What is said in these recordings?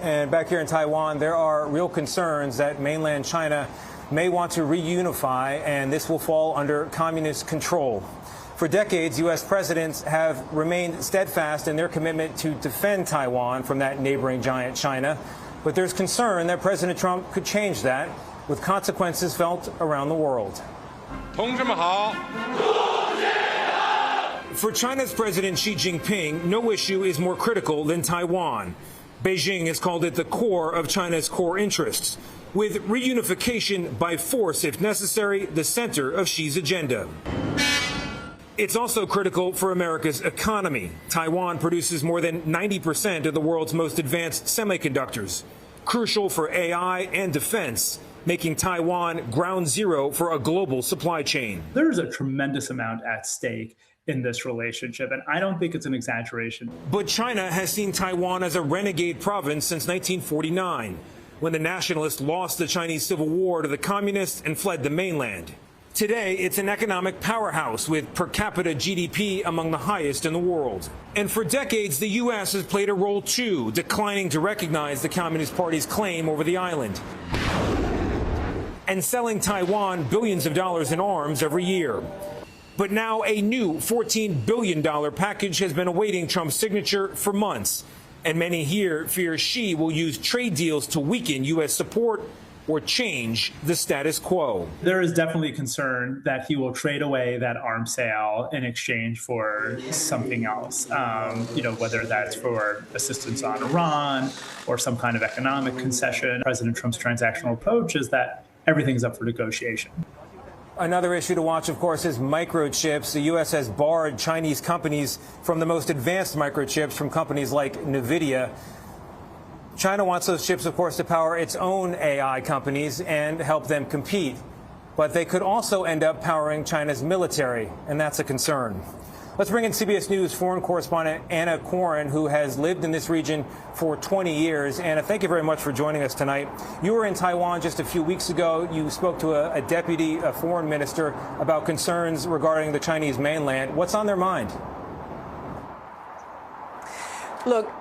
And back here in Taiwan, there are real concerns that mainland China may want to reunify, and this will fall under communist control. For decades, U.S. presidents have remained steadfast in their commitment to defend Taiwan from that neighboring giant China. But there's concern that President Trump could change that, with consequences felt around the world. For China's President Xi Jinping, no issue is more critical than Taiwan. Beijing has called it the core of China's core interests, with reunification by force, if necessary, the center of Xi's agenda. It's also critical for America's economy. Taiwan produces more than 90% of the world's most advanced semiconductors, crucial for AI and defense, making Taiwan ground zero for a global supply chain. There's a tremendous amount at stake in this relationship, and I don't think it's an exaggeration. But China has seen Taiwan as a renegade province since 1949, when the nationalists lost the Chinese Civil War to the communists and fled the mainland. Today, it's an economic powerhouse with per capita GDP among the highest in the world. And for decades, the U.S. has played a role too, declining to recognize the Communist Party's claim over the island and selling Taiwan billions of dollars in arms every year. But now a new $14 billion package has been awaiting Trump's signature for months, and many here fear Xi will use trade deals to weaken U.S. support or change the status quo. There is definitely concern that he will trade away that arms sale in exchange for something else, whether that's for assistance on Iran or some kind of economic concession. President Trump's transactional approach is that everything's up for negotiation. Another issue to watch, of course, is microchips. The U.S. has barred Chinese companies from the most advanced microchips from companies like NVIDIA. China wants those chips, of course, to power its own AI companies and help them compete. But they could also end up powering China's military, and that's a concern. Let's bring in CBS News foreign correspondent Anna Coren, who has lived in this region for 20 years. Anna, thank you very much for joining us tonight. You were in Taiwan just a few weeks ago. You spoke to a deputy foreign minister about concerns regarding the Chinese mainland. What's on their mind? Look,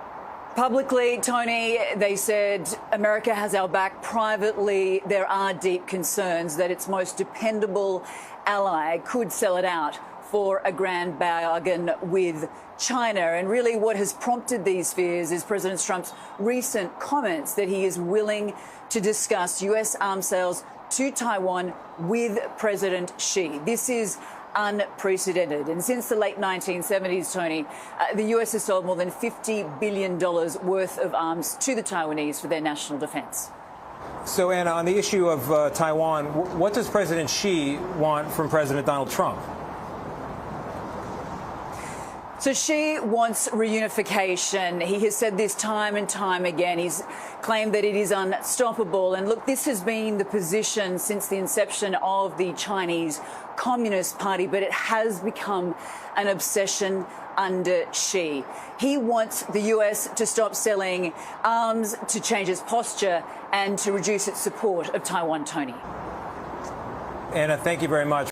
publicly, Tony, they said America has our back. Privately, there are deep concerns that its most dependable ally could sell it out for a grand bargain with China. And really what has prompted these fears is President Trump's recent comments that he is willing to discuss U.S. arms sales to Taiwan with President Xi. This is unprecedented. And since the late 1970s, Tony, the U.S. has sold more than $50 billion worth of arms to the Taiwanese for their national defense. So, Anna, on the issue of Taiwan, what does President Xi want from President Donald Trump? So Xi wants reunification. He has said this time and time again. He's claimed that it is unstoppable. And look, this has been the position since the inception of the Chinese Communist Party, but it has become an obsession under Xi. He wants the U.S. to stop selling arms, to change its posture, and to reduce its support of Taiwan, Tony. Anna, thank you very much.